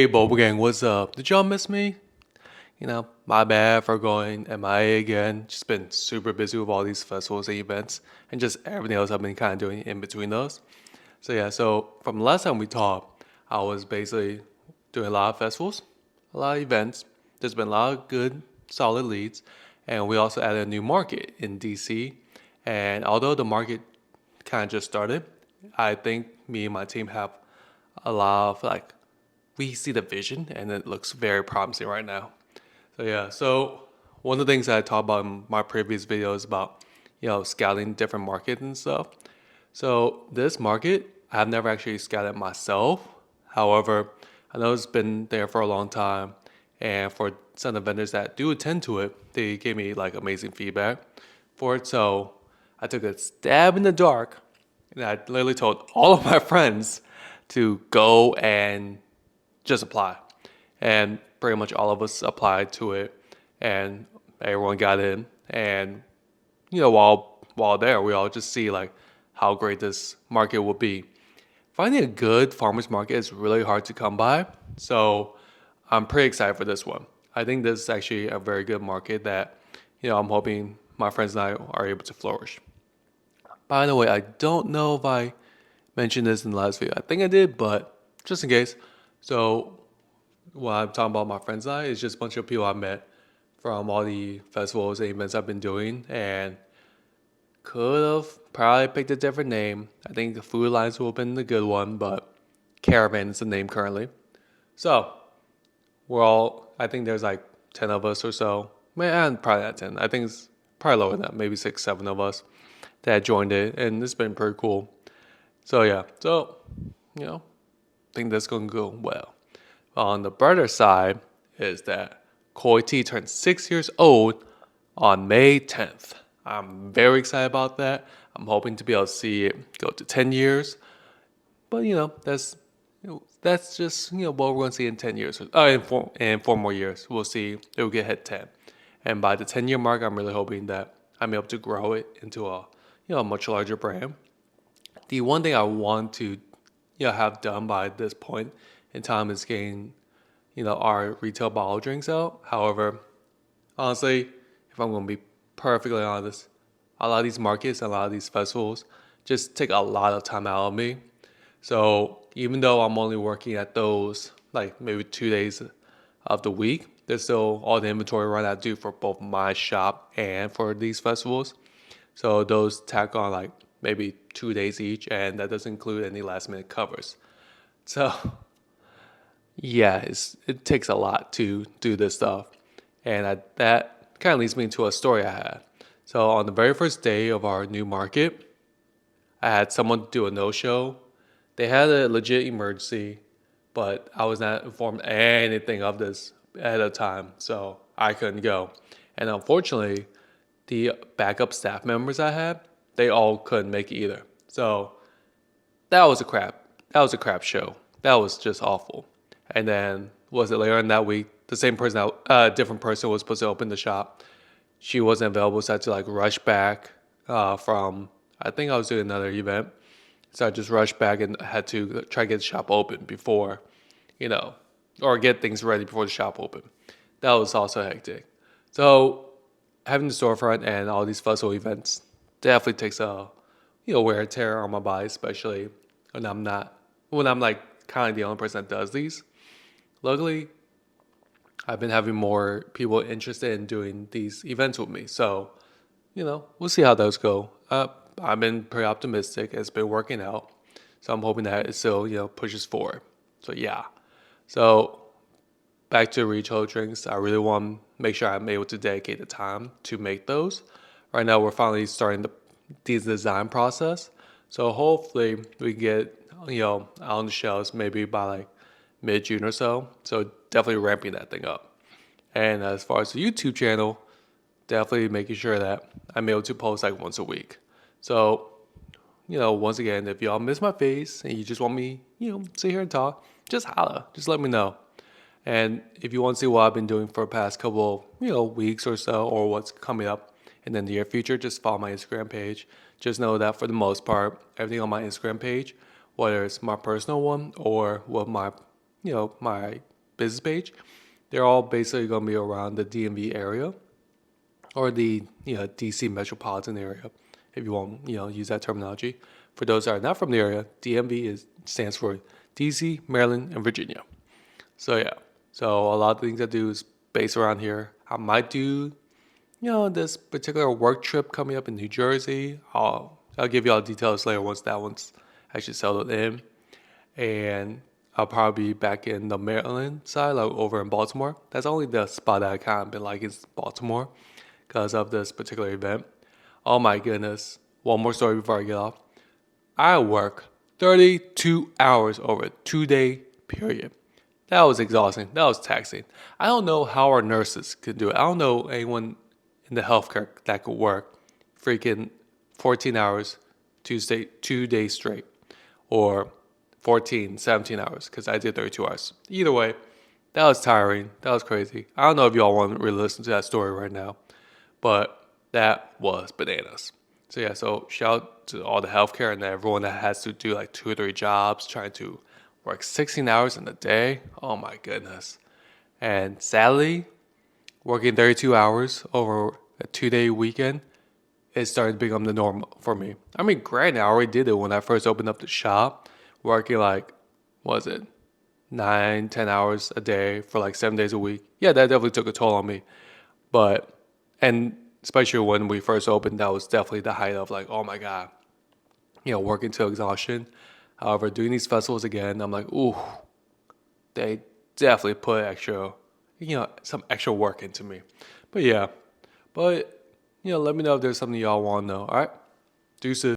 Hey Boba Gang, what's up? Did y'all miss me? My bad for going MIA again. Just been super busy with all these festivals and events and just everything else I've been kind of doing in between those. So from the last time we talked, I was basically doing a lot of festivals, a lot of events. There's been a lot of good, solid leads, and we also added a new market in DC. And although the market kind of just started, I think me and my team have a lot of we see the vision and it looks very promising right now. So one of the things that I talked about in my previous video is about, scouting different markets and stuff. So this market, I've never actually scouted myself. However, I know it's been there for a long time. And for some of the vendors that do attend to it, they gave me like amazing feedback for it. So I took a stab in the dark and I literally told all of my friends to go and just apply. And pretty much all of us applied to it and everyone got in. And, while there, we all just see like how great this market will be. Finding a good farmer's market is really hard to come by. So I'm pretty excited for this one. I think this is actually a very good market that, I'm hoping my friends and I are able to flourish. By the way, I don't know if I mentioned this in the last video. I think I did, but just in case. So what I'm talking about my friends and I is just a bunch of people I met from all the festivals and events I've been doing and could have probably picked a different name. I think the Food Alliance would have been the good one, but Caravan is the name currently. So I think there's like 10 of us or so. Man, probably not 10. I think it's probably lower than that, maybe 6, 7 of us that joined it, and it's been pretty cool. I think that's going to go well. On the brighter side is that Koi T turned 6 years old on May 10th. I'm very excited about that. I'm hoping to be able to see it go to 10 years. But that's just what we're going to see in 10 years. In 4 more years, we'll see it will get hit 10. And by the 10-year mark, I'm really hoping that I'm able to grow it into a much larger brand. The one thing I want to have done by this point in time is getting our retail bottle drinks out. However, honestly, if I'm going to be perfectly honest, a lot of these markets, a lot of these festivals just take a lot of time out of me. So even though I'm only working at those like maybe 2 days of the week, there's still all the inventory run I do for both my shop and for these festivals. So those tack on like maybe 2 days each, and that doesn't include any last minute covers. So yeah, it takes a lot to do this stuff. That kind of leads me into a story I had. So on the very first day of our new market, I had someone do a no-show. They had a legit emergency, but I was not informed anything of this ahead of time, so I couldn't go. And unfortunately, the backup staff members I had, they all couldn't make it either. So that was a crap. That was a crap show. That was just awful. And then was it later in that week? The same person, different person was supposed to open the shop. She wasn't available, so I had to like rush back from. I think I was doing another event, so I just rushed back and had to try to get the shop open before, or get things ready before the shop opened. That was also hectic. So having the storefront and all these festival events definitely takes a wear and tear on my body, especially when I'm like kind of the only person that does these. Luckily, I've been having more people interested in doing these events with me. So, we'll see how those go. I've been pretty optimistic. It's been working out. So I'm hoping that it still, pushes forward. So yeah. So back to retail drinks. I really want to make sure I'm able to dedicate the time to make those. Right now, we're finally starting the design process. So hopefully we can get, out on the shelves maybe by like mid-June or so. So definitely ramping that thing up. And as far as the YouTube channel, definitely making sure that I'm able to post like once a week. So, once again, if y'all miss my face and you just want me, sit here and talk, just holla. Just let me know. And if you want to see what I've been doing for the past couple, weeks or so, or what's coming up in the near future, just follow my Instagram page. Just know that for the most part, everything on my Instagram page, whether it's my personal one or what my business page. They're all basically going to be around the DMV area or the DC metropolitan area, if you want use that terminology. For those that are not from the area, stands for DC, Maryland, and Virginia. So yeah, so a lot of things I do is based around here. I might do this particular work trip coming up in New Jersey. I'll give you all the details later once that one's actually settled in. And I'll probably be back in the Maryland side, like over in Baltimore. That's only the spot that I kind of been like is Baltimore because of this particular event. Oh my goodness. One more story before I get off. I work 32 hours over a 2-day period. That was exhausting. That was taxing. I don't know how our nurses could do it. I don't know anyone in the healthcare that could work freaking 14 hours 2 days straight, or 14, 17 hours, because I did 32 hours. Either way, that was tiring. That was crazy. I don't know if y'all want to really listen to that story right now, but that was bananas. So yeah, so shout out to all the healthcare and everyone that has to do like 2 or 3 jobs, trying to work 16 hours in a day. Oh my goodness. And sadly, working 32 hours over a 2-day weekend is starting to become the norm for me. I mean, granted, I already did it when I first opened up the shop, working like, what was it, 9, 10 hours a day for like 7 days a week. Yeah, that definitely took a toll on me. But, and especially when we first opened, that was definitely the height of like, oh my God, working to exhaustion. However, doing these festivals again, I'm like, ooh, they definitely put some extra work into me. But yeah, let me know if there's something y'all want to know. All right, deuces.